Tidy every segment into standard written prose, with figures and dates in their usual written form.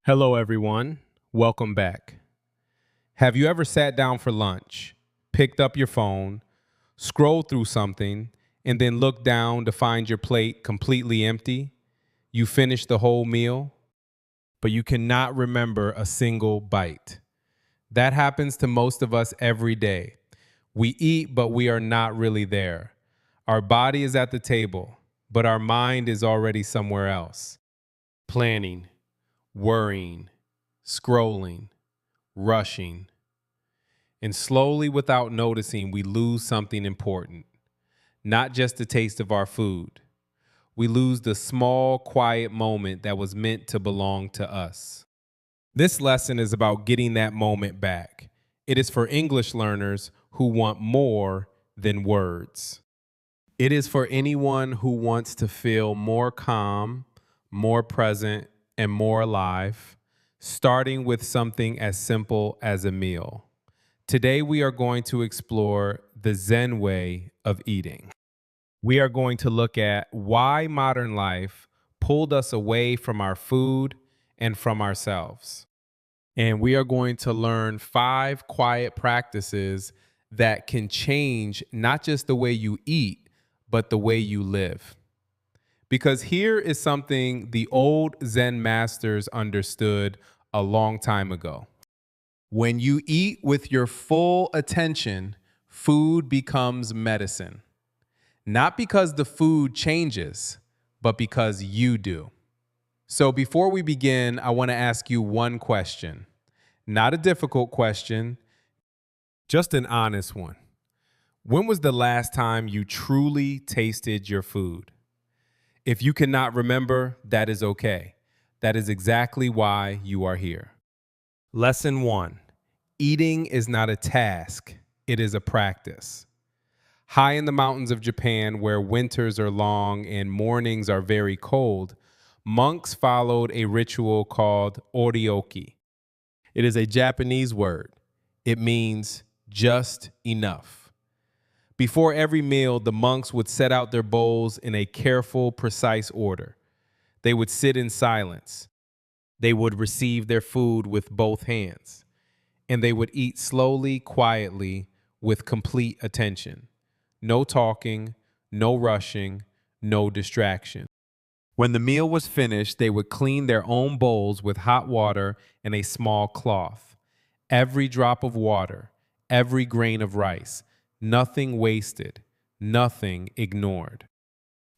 Hello, everyone. Welcome back. Have you ever sat down for lunch, picked up your phone, scrolled through something, and then looked down to find your plate completely empty? You finished the whole meal, but you cannot remember a single bite. That happens to most of us every day. We eat, but we are not really there. Our body is at the table, but our mind is already somewhere else. Planning, worrying, scrolling, rushing. And slowly, without noticing, we lose something important. Not just the taste of our food. We lose the small, quiet moment that was meant to belong to us. This lesson is about getting that moment back. It is for English learners who want more than words. It is for anyone who wants to feel more calm, more present, and more alive, starting with something as simple as a meal. Today, we are going to explore the Zen way of eating. We are going to look at why modern life pulled us away from our food and from ourselves. And we are going to learn 5 quiet practices that can change not just the way you eat, but the way you live. Because here is something the old Zen masters understood a long time ago. When you eat with your full attention, food becomes medicine. Not because the food changes, but because you do. So before we begin, I want to ask you one question. Not a difficult question, just an honest one. When was the last time you truly tasted your food? If you cannot remember, that is okay. That is exactly why you are here. Lesson 1. Eating is not a task, it is a practice. High in the mountains of Japan, where winters are long and mornings are very cold, monks followed a ritual called oryoki. It is a Japanese word. It means just enough. Before every meal, the monks would set out their bowls in a careful, precise order. They would sit in silence. They would receive their food with both hands. And they would eat slowly, quietly, with complete attention. No talking, no rushing, no distraction. When the meal was finished, they would clean their own bowls with hot water and a small cloth. Every drop of water, every grain of rice, nothing wasted, nothing ignored.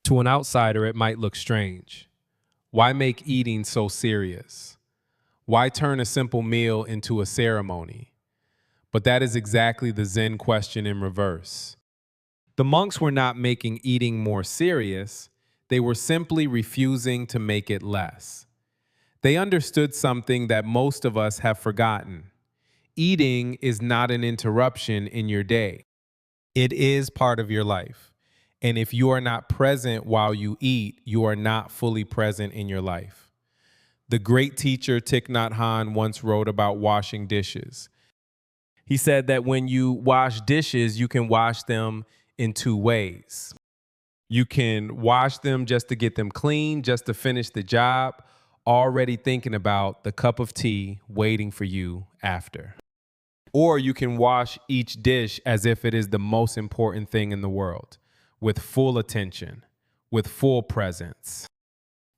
To an outsider, it might look strange. Why make eating so serious? Why turn a simple meal into a ceremony? But that is exactly the Zen question in reverse. The monks were not making eating more serious. They were simply refusing to make it less. They understood something that most of us have forgotten. Eating is not an interruption in your day. It is part of your life. And if you are not present while you eat, you are not fully present in your life. The great teacher Thich Nhat Hanh once wrote about washing dishes. He said that when you wash dishes, you can wash them in 2 ways. You can wash them just to get them clean, just to finish the job, already thinking about the cup of tea waiting for you after. Or you can wash each dish as if it is the most important thing in the world, with full attention, with full presence.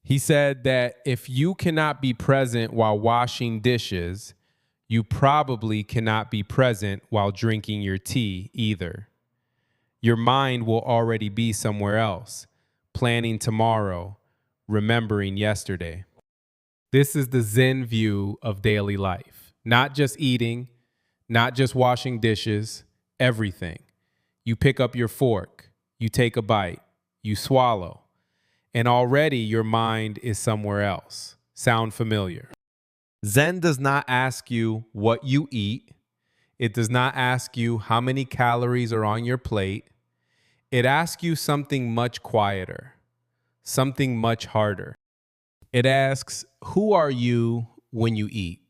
He said that if you cannot be present while washing dishes, you probably cannot be present while drinking your tea either. Your mind will already be somewhere else, planning tomorrow, remembering yesterday. This is the Zen view of daily life. Not just eating, not just washing dishes, everything. You pick up your fork, you take a bite, you swallow, and already your mind is somewhere else. Sound familiar? Zen does not ask you what you eat. It does not ask you how many calories are on your plate. It asks you something much quieter, something much harder. It asks, who are you when you eat?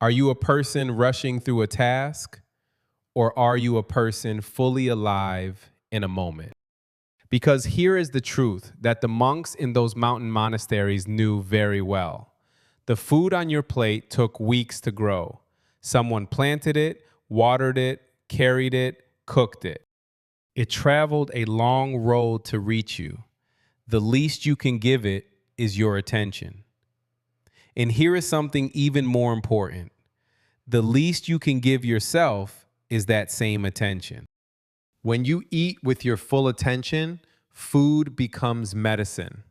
Are you a person rushing through a task, or are you a person fully alive in a moment? Because here is the truth that the monks in those mountain monasteries knew very well. The food on your plate took weeks to grow. Someone planted it, watered it, carried it, cooked it. It traveled a long road to reach you. The least you can give it is your attention. And here is something even more important. The least you can give yourself is that same attention. When you eat with your full attention, food becomes medicine,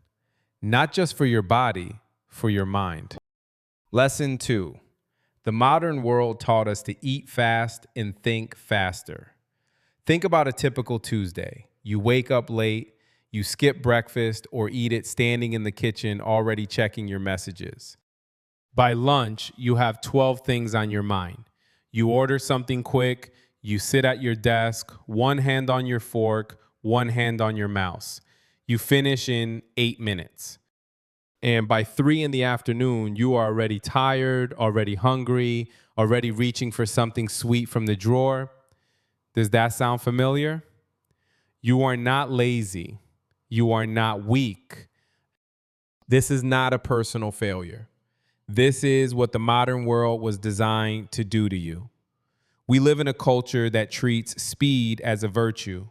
not just for your body, for your mind. Lesson 2. The modern world taught us to eat fast and think faster. Think about a typical Tuesday. You wake up late, you skip breakfast, or eat it standing in the kitchen already checking your messages. By lunch, you have 12 things on your mind. You order something quick, you sit at your desk, one hand on your fork, one hand on your mouse. You finish in 8 minutes. And by 3 in the afternoon, you are already tired, already hungry, already reaching for something sweet from the drawer. Does that sound familiar? You are not lazy. You are not weak. This is not a personal failure. This is what the modern world was designed to do to you. We live in a culture that treats speed as a virtue.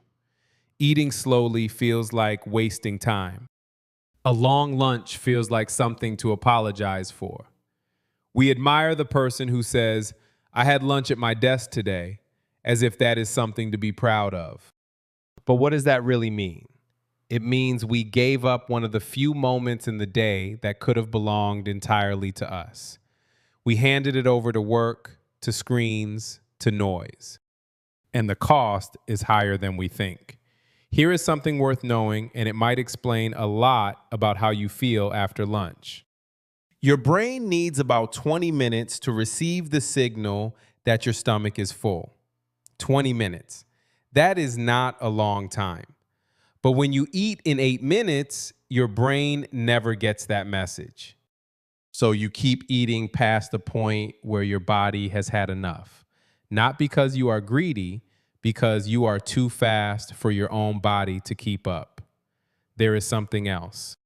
Eating slowly feels like wasting time. A long lunch feels like something to apologize for. We admire the person who says, "I had lunch at my desk today," as if that is something to be proud of. But what does that really mean? It means we gave up one of the few moments in the day that could have belonged entirely to us. We handed it over to work, to screens, to noise. And the cost is higher than we think. Here is something worth knowing, and it might explain a lot about how you feel after lunch. Your brain needs about 20 minutes to receive the signal that your stomach is full. 20 minutes. That is not a long time. But when you eat in 8 minutes, your brain never gets that message. So you keep eating past the point where your body has had enough. Not because you are greedy, because you are too fast for your own body to keep up. There is something else.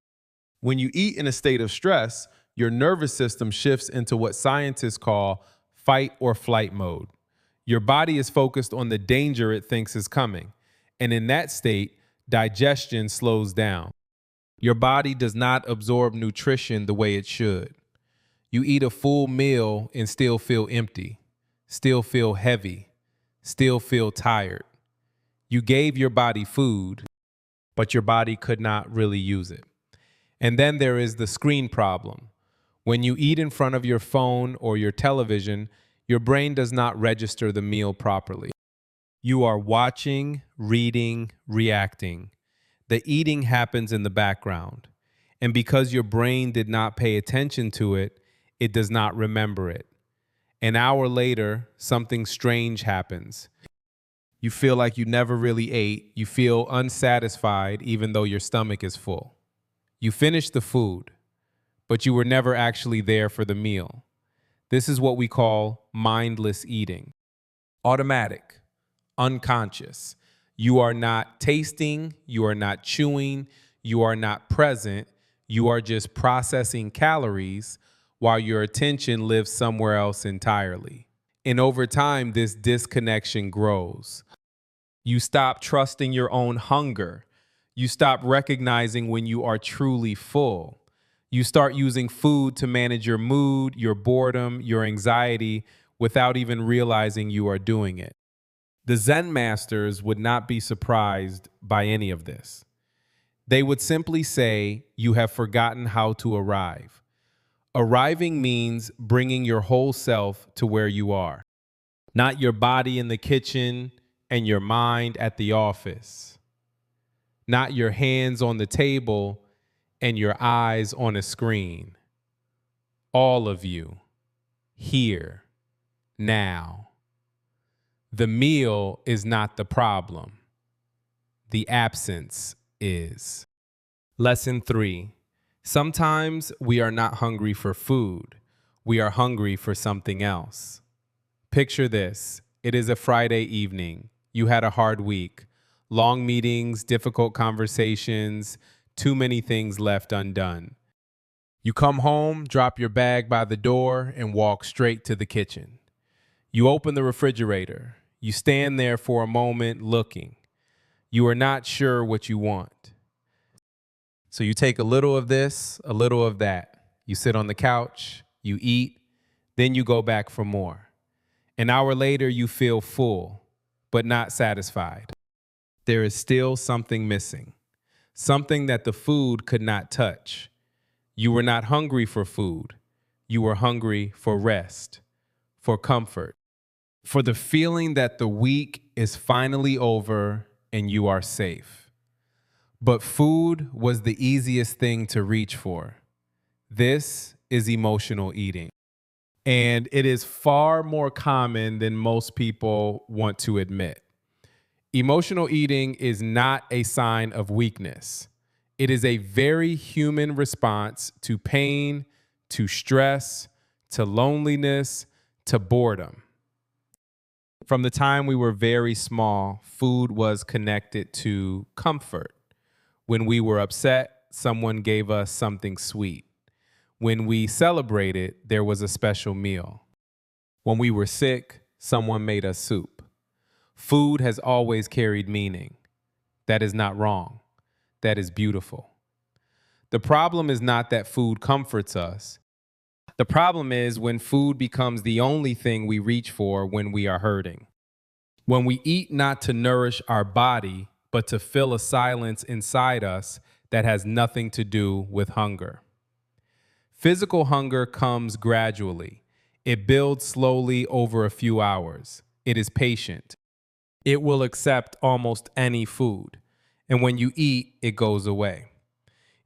When you eat in a state of stress, your nervous system shifts into what scientists call fight or flight mode. Your body is focused on the danger it thinks is coming. And in that state, digestion slows down. Your body does not absorb nutrition the way it should. You eat a full meal and still feel empty, still feel heavy, still feel tired. You gave your body food, but your body could not really use it. And then there is the screen problem. When you eat in front of your phone or your television, your brain does not register the meal properly. You are watching, reading, reacting. The eating happens in the background. And because your brain did not pay attention to it, it does not remember it. An hour later, something strange happens. You feel like you never really ate. You feel unsatisfied even though your stomach is full. You finish the food, but you were never actually there for the meal. This is what we call mindless eating. Automatic, unconscious. You are not tasting, you are not chewing, you are not present. You are just processing calories while your attention lives somewhere else entirely. And over time, this disconnection grows. You stop trusting your own hunger. You stop recognizing when you are truly full. You start using food to manage your mood, your boredom, your anxiety without even realizing you are doing it. The Zen Masters would not be surprised by any of this. They would simply say, "You have forgotten how to arrive." Arriving means bringing your whole self to where you are, not your body in the kitchen and your mind at the office, not your hands on the table and your eyes on a screen. All of you, here, now. The meal is not the problem. The absence is. Lesson 3. Sometimes we are not hungry for food. We are hungry for something else. Picture this. It is a Friday evening. You had a hard week. Long meetings, difficult conversations, too many things left undone. You come home, drop your bag by the door, and walk straight to the kitchen. You open the refrigerator. You stand there for a moment looking. You are not sure what you want. So you take a little of this, a little of that. You sit on the couch, you eat, then you go back for more. An hour later, you feel full, but not satisfied. There is still something missing, something that the food could not touch. You were not hungry for food. You were hungry for rest, for comfort, for the feeling that the week is finally over and you are safe. But food was the easiest thing to reach for. This is emotional eating. And it is far more common than most people want to admit. Emotional eating is not a sign of weakness. It is a very human response to pain, to stress, to loneliness, to boredom. From the time we were very small, food was connected to comfort. When we were upset, someone gave us something sweet. When we celebrated, there was a special meal. When we were sick, someone made us soup. Food has always carried meaning. That is not wrong. That is beautiful. The problem is not that food comforts us. The problem is when food becomes the only thing we reach for when we are hurting. When we eat not to nourish our body, but to fill a silence inside us that has nothing to do with hunger. Physical hunger comes gradually. It builds slowly over a few hours. It is patient. It will accept almost any food. And when you eat, it goes away.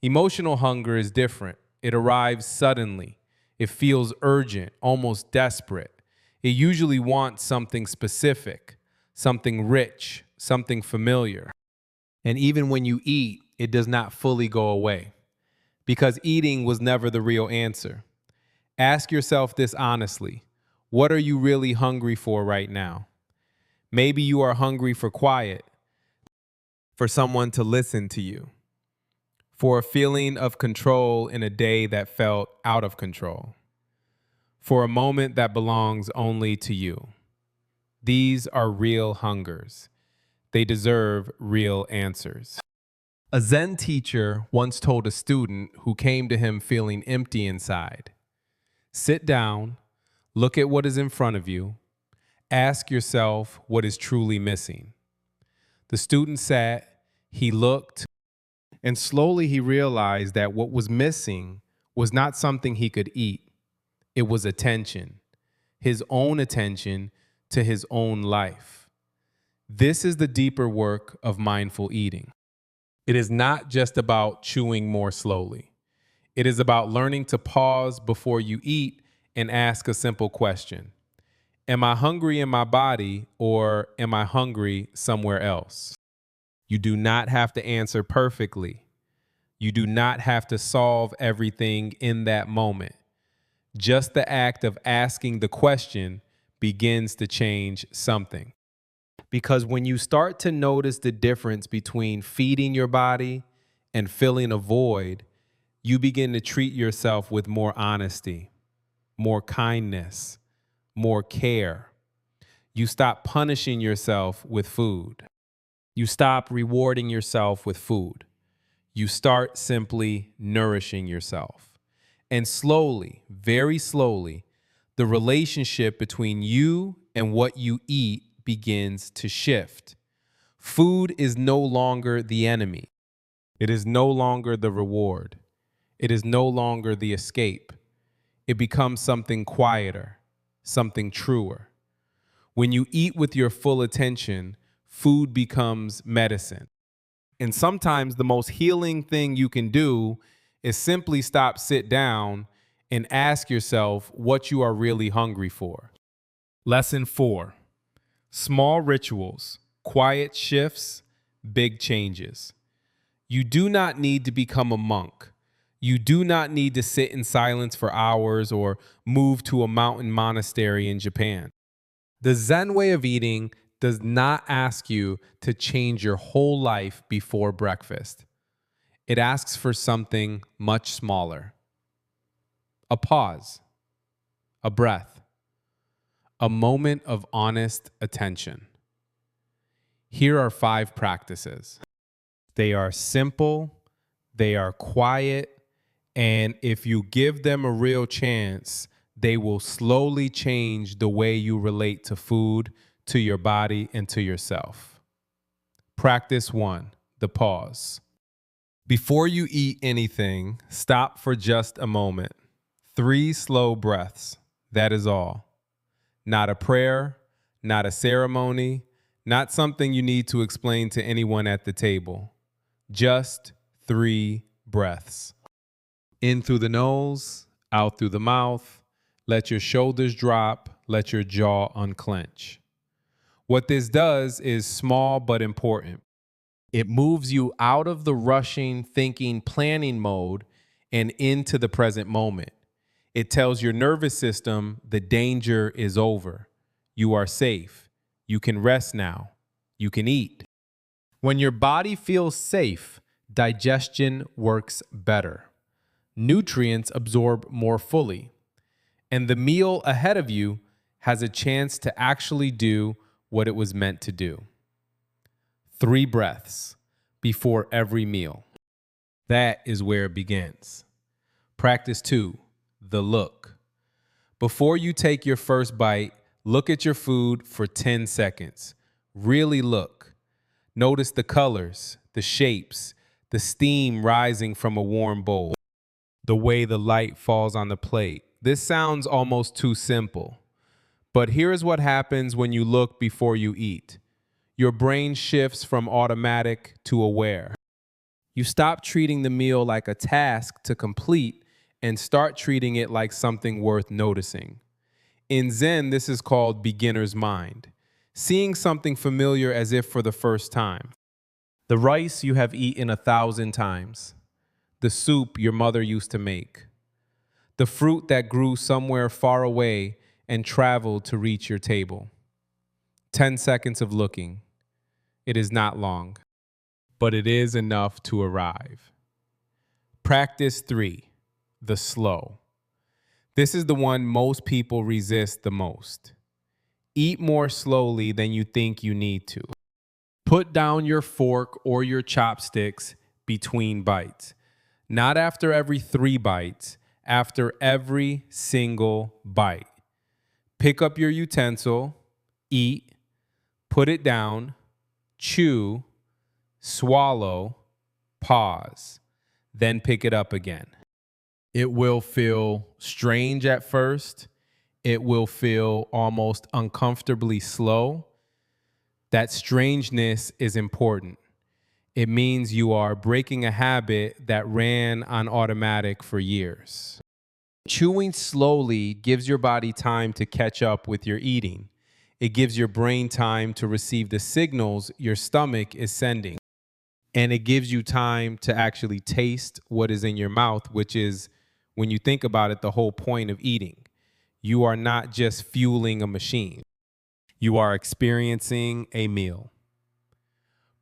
Emotional hunger is different. It arrives suddenly. It feels urgent, almost desperate. It usually wants something specific, something rich, something familiar. And even when you eat, it does not fully go away, because eating was never the real answer. Ask yourself this honestly. What are you really hungry for right now? Maybe you are hungry for quiet, for someone to listen to you, for a feeling of control in a day that felt out of control, for a moment that belongs only to you. These are real hungers. They deserve real answers. A Zen teacher once told a student who came to him feeling empty inside, sit down, look at what is in front of you, ask yourself what is truly missing. The student sat, he looked, and slowly he realized that what was missing was not something he could eat. It was attention, his own attention to his own life. This is the deeper work of mindful eating. It is not just about chewing more slowly. It is about learning to pause before you eat and ask a simple question. Am I hungry in my body, or am I hungry somewhere else? You do not have to answer perfectly. You do not have to solve everything in that moment. Just the act of asking the question begins to change something. Because when you start to notice the difference between feeding your body and filling a void, you begin to treat yourself with more honesty, more kindness, more care. You stop punishing yourself with food. You stop rewarding yourself with food. You start simply nourishing yourself. And slowly, very slowly, the relationship between you and what you eat begins to shift. Food is no longer the enemy. It is no longer the reward. It is no longer the escape. It becomes something quieter, something truer. When you eat with your full attention, food becomes medicine. And sometimes the most healing thing you can do is simply stop, sit down, and ask yourself what you are really hungry for. Lesson 4. Small rituals, quiet shifts, big changes. You do not need to become a monk. You do not need to sit in silence for hours or move to a mountain monastery in Japan. The Zen way of eating does not ask you to change your whole life before breakfast. It asks for something much smaller. A pause, a breath, a moment of honest attention. Here are 5 practices. They are simple, they are quiet, and if you give them a real chance, they will slowly change the way you relate to food, to your body, and to yourself. Practice 1, the pause. Before you eat anything, stop for just a moment. 3 slow breaths, that is all. Not a prayer, not a ceremony, not something you need to explain to anyone at the table. Just 3 breaths. In through the nose, out through the mouth. Let your shoulders drop, let your jaw unclench. What this does is small but important. It moves you out of the rushing, thinking, planning mode and into the present moment. It tells your nervous system the danger is over. You are safe. You can rest now. You can eat. When your body feels safe, digestion works better. Nutrients absorb more fully. And the meal ahead of you has a chance to actually do what it was meant to do. 3 breaths before every meal. That is where it begins. Practice 2, the look. Before you take your first bite, look at your food for 10 seconds. Really look. Notice the colors, the shapes, the steam rising from a warm bowl, the way the light falls on the plate. This sounds almost too simple. But here's what happens when you look before you eat. Your brain shifts from automatic to aware. You stop treating the meal like a task to complete and start treating it like something worth noticing. In Zen, this is called beginner's mind, seeing something familiar as if for the first time. The rice you have eaten 1,000 times, the soup your mother used to make, the fruit that grew somewhere far away and traveled to reach your table. 10 seconds of looking. It is not long, but it is enough to arrive. Practice 3, the slow. This is the one most people resist the most. Eat more slowly than you think you need to. Put down your fork or your chopsticks between bites. Not after every 3 bites, after every single bite. Pick up your utensil, eat, put it down, chew, swallow, pause, then pick it up again. It will feel strange at first. It will feel almost uncomfortably slow. That strangeness is important. It means you are breaking a habit that ran on automatic for years. Chewing slowly gives your body time to catch up with your eating. It gives your brain time to receive the signals your stomach is sending. And it gives you time to actually taste what is in your mouth, which is, when you think about it, the whole point of eating. You are not just fueling a machine. You are experiencing a meal.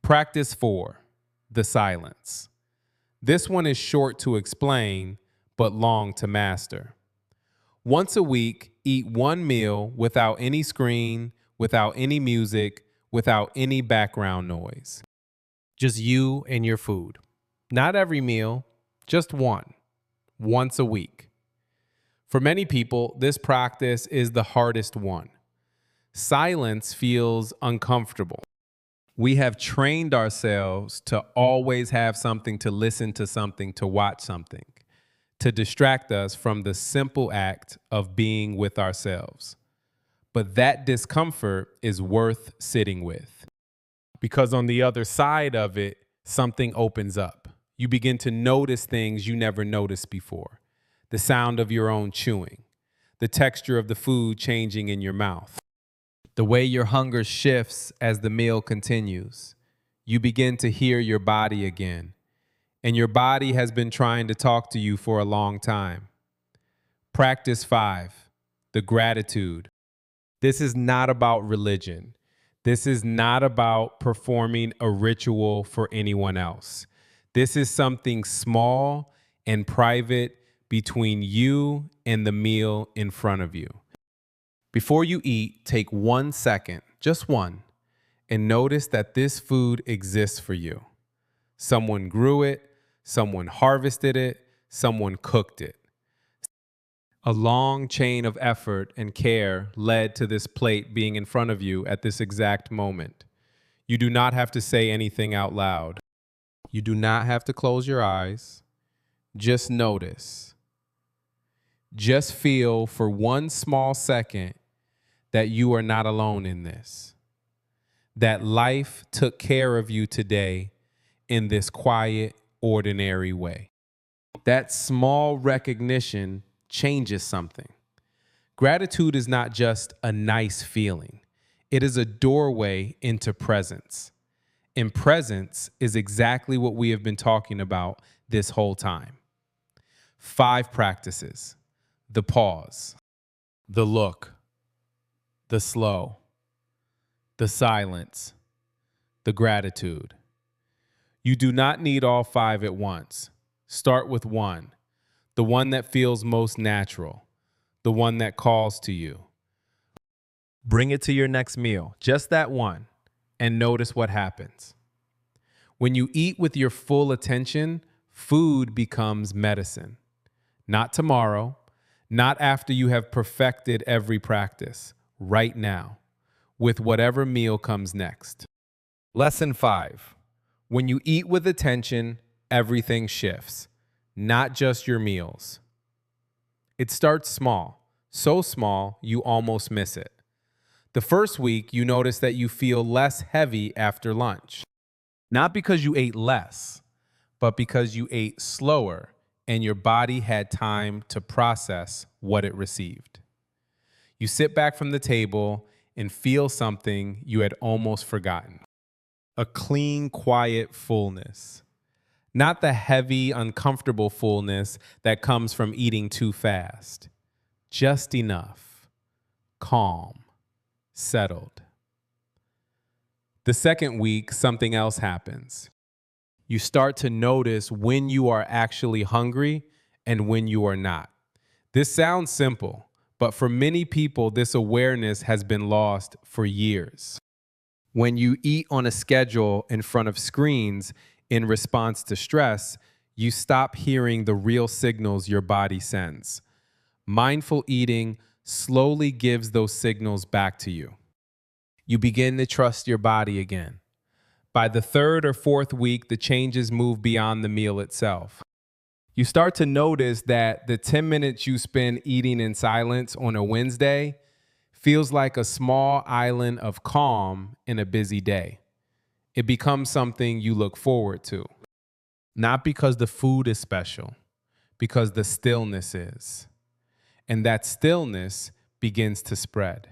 Practice 4, the silence. This one is short to explain, but long to master. Once a week, eat 1 meal without any screen, without any music, without any background noise. Just you and your food. Not every meal, just one. Once a week. For many people, this practice is the hardest one. Silence feels uncomfortable. We have trained ourselves to always have something, to listen to something, to watch something, to distract us from the simple act of being with ourselves. But that discomfort is worth sitting with, because on the other side of it, something opens up. You begin to notice things you never noticed before. The sound of your own chewing, the texture of the food changing in your mouth, the way your hunger shifts as the meal continues. You begin to hear your body again, and your body has been trying to talk to you for a long time. Practice 5, the gratitude. This is not about religion. This is not about performing a ritual for anyone else. This is something small and private, between you and the meal in front of you. Before you eat, take 1 second, just one, and notice that this food exists for you. Someone grew it, someone harvested it, someone cooked it. A long chain of effort and care led to this plate being in front of you at this exact moment. You do not have to say anything out loud. You do not have to close your eyes. Just notice. Just feel for 1 small second that you are not alone in this. That life took care of you today in this quiet, ordinary way. That small recognition changes something. Gratitude is not just a nice feeling. It is a doorway into presence. And presence is exactly what we have been talking about this whole time. 5 practices: the pause, the look, the slow, the silence, the gratitude. You do not need all 5 at once. Start with one, the one that feels most natural, the one that calls to you. Bring it to your next meal, just that one, and notice what happens. When you eat with your full attention, food becomes medicine. Not tomorrow, not after you have perfected every practice, right now, with whatever meal comes next. Lesson 5. When you eat with attention, everything shifts, not just your meals. It starts small, so small you almost miss it. The first week, you notice that you feel less heavy after lunch. Not because you ate less, but because you ate slower and your body had time to process what it received. You sit back from the table and feel something you had almost forgotten. A clean, quiet fullness. Not the heavy, uncomfortable fullness that comes from eating too fast. Just enough. Calm. Settled. The second week, something else happens. You start to notice when you are actually hungry and when you are not. This sounds simple, but for many people, this awareness has been lost for years. When you eat on a schedule in front of screens in response to stress, you stop hearing the real signals your body sends. Mindful eating slowly gives those signals back to you. You begin to trust your body again. By the 3rd or 4th week, the changes move beyond the meal itself. You start to notice that the 10 minutes you spend eating in silence on a Wednesday feels like a small island of calm in a busy day. It becomes something you look forward to. Not because the food is special, because the stillness is. And that stillness begins to spread.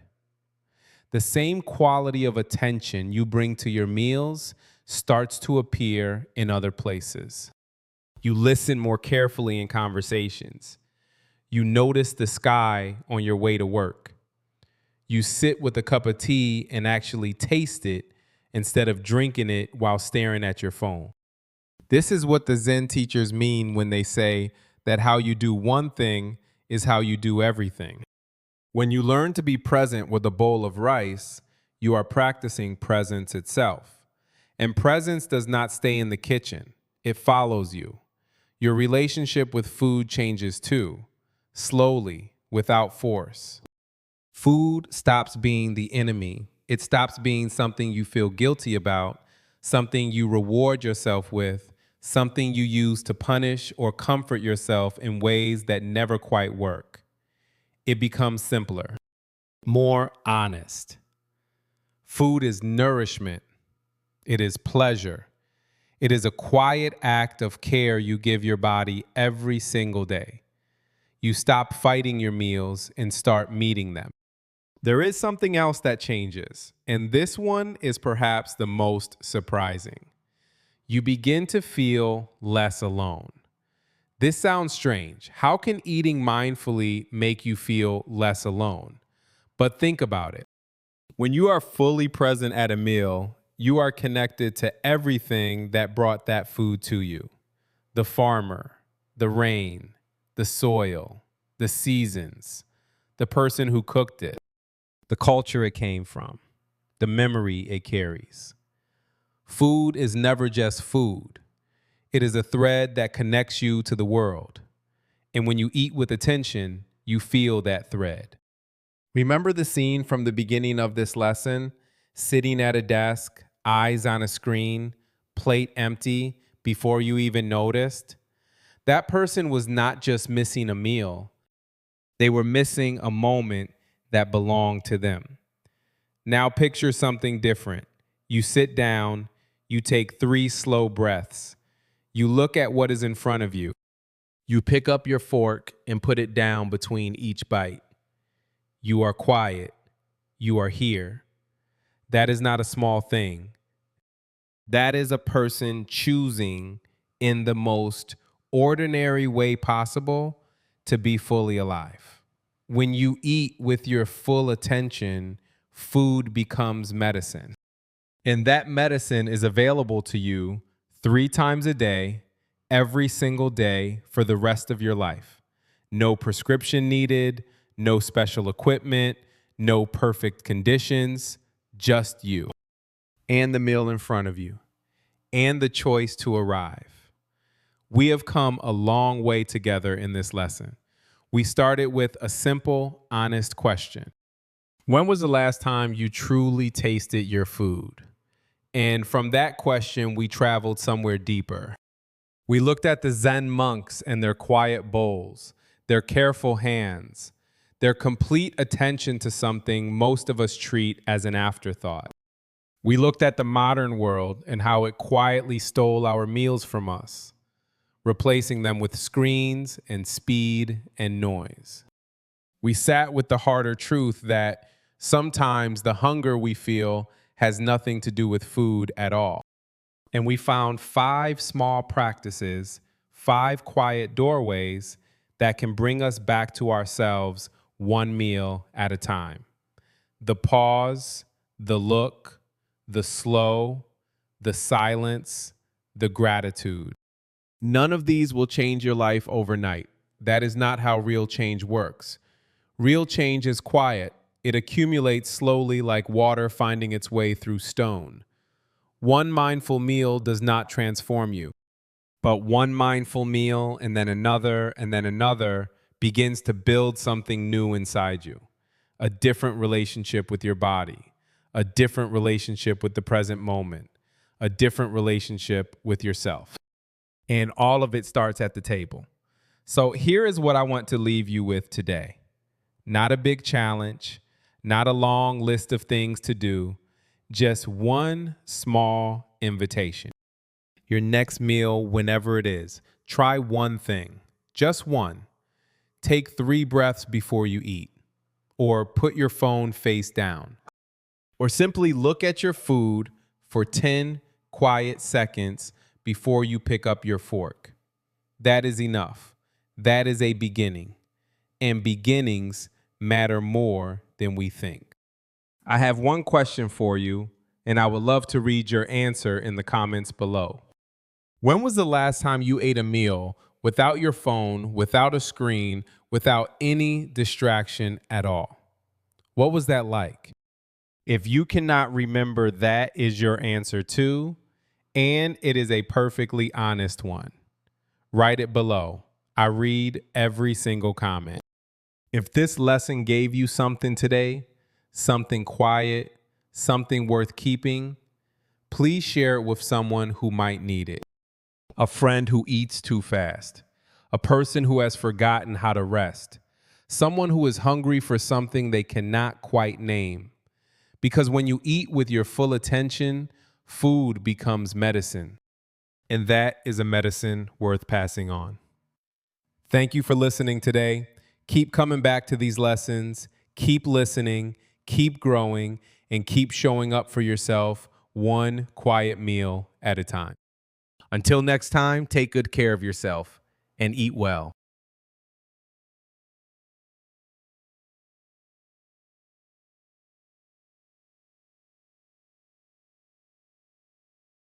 The same quality of attention you bring to your meals starts to appear in other places. You listen more carefully in conversations. You notice the sky on your way to work. You sit with a cup of tea and actually taste it instead of drinking it while staring at your phone. This is what the Zen teachers mean when they say that how you do one thing is how you do everything. When you learn to be present with a bowl of rice, you are practicing presence itself. And presence does not stay in the kitchen. It follows you. Your relationship with food changes too, slowly, without force. Food stops being the enemy. It stops being something you feel guilty about, something you reward yourself with, something you use to punish or comfort yourself in ways that never quite work. It becomes simpler, more honest. Food is nourishment. It is pleasure. It is a quiet act of care you give your body every single day. You stop fighting your meals and start meeting them. There is something else that changes, and this one is perhaps the most surprising. You begin to feel less alone. This sounds strange. How can eating mindfully make you feel less alone? But think about it. When you are fully present at a meal, you are connected to everything that brought that food to you. The farmer, the rain, the soil, the seasons, the person who cooked it, the culture it came from, the memory it carries. Food is never just food. It is a thread that connects you to the world. And when you eat with attention, you feel that thread. Remember the scene from the beginning of this lesson? Sitting at a desk, eyes on a screen, plate empty before you even noticed? That person was not just missing a meal. They were missing a moment that belonged to them. Now picture something different. You sit down, you take 3 slow breaths. You look at what is in front of you. You pick up your fork and put it down between each bite. You are quiet. You are here. That is not a small thing. That is a person choosing in the most ordinary way possible to be fully alive. When you eat with your full attention, food becomes medicine. And that medicine is available to you 3 times a day, every single day for the rest of your life. No prescription needed, no special equipment, no perfect conditions, just you and the meal in front of you and the choice to arrive. We have come a long way together in this lesson. We started with a simple, honest question. When was the last time you truly tasted your food? And from that question, we traveled somewhere deeper. We looked at the Zen monks and their quiet bowls, their careful hands, their complete attention to something most of us treat as an afterthought. We looked at the modern world and how it quietly stole our meals from us, replacing them with screens and speed and noise. We sat with the harder truth that sometimes the hunger we feel has nothing to do with food at all. And we found 5 small practices, 5 quiet doorways that can bring us back to ourselves one meal at a time. The pause, the look, the slow, the silence, the gratitude. None of these will change your life overnight. That is not how real change works. Real change is quiet. It accumulates slowly like water finding its way through stone. One mindful meal does not transform you, but one mindful meal and then another begins to build something new inside you. A different relationship with your body, a different relationship with the present moment, a different relationship with yourself. And all of it starts at the table. So here is what I want to leave you with today. Not a big challenge, not a long list of things to do, just one small invitation. Your next meal, whenever it is, try one thing, just one. Take 3 breaths before you eat, or put your phone face down, or simply look at your food for 10 quiet seconds before you pick up your fork. That is enough. That is a beginning, and beginnings matter more than we think. I have one question for you, and I would love to read your answer in the comments below. When was the last time you ate a meal without your phone, without a screen, without any distraction at all? What was that like? If you cannot remember, that is your answer too, and it is a perfectly honest one. Write it below. I read every single comment. If this lesson gave you something today, something quiet, something worth keeping, please share it with someone who might need it. A friend who eats too fast, a person who has forgotten how to rest, someone who is hungry for something they cannot quite name. Because when you eat with your full attention, food becomes medicine. And that is a medicine worth passing on. Thank you for listening today. Keep coming back to these lessons. Keep listening, keep growing, and keep showing up for yourself one quiet meal at a time. Until next time, take good care of yourself and eat well.